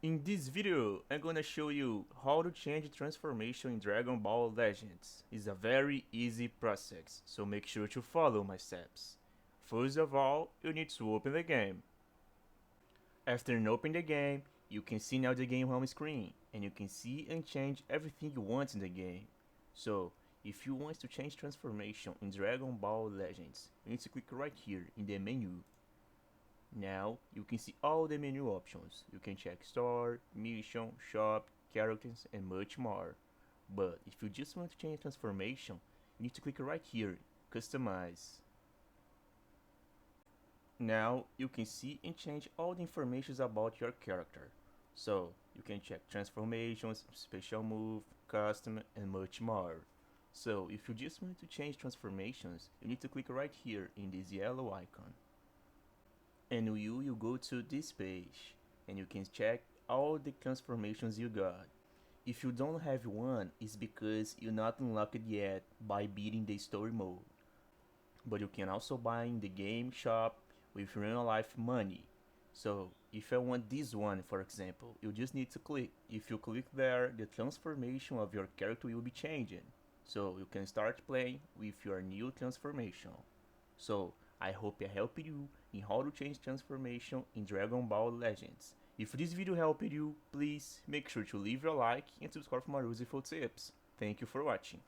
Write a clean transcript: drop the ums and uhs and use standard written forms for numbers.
In this video, I'm gonna show you how to change transformation in Dragon Ball Legends. It's a very easy process, so make sure to follow my steps. First of all, you need to open the game. After opening the game, you can see now the game home screen, and you can see and change everything you want in the game. So, if you want to change transformation in Dragon Ball Legends, you need to click right here in the menu. Now you can see all the menu options. You can check store, mission, shop, characters and much more. But if you just want to change transformation, you need to click right here, customize. Now you can see and change all the information about your character. So you can check transformations, special move, custom and much more. So if you just want to change transformations, you need to click right here in this yellow icon. And you go to this page and you can check all the transformations you got. If you don't have one, it's because you're not unlocked yet by beating the story mode. But you can also buy in the game shop with real life money. So if I want this one, for example, you just need to click. If you click there, the transformation of your character will be changing. So you can start playing with your new transformation. So I hope I helped you in how to change transformation in Dragon Ball Legends. If this video helped you, please make sure to leave your like and subscribe for more useful tips. Thank you for watching.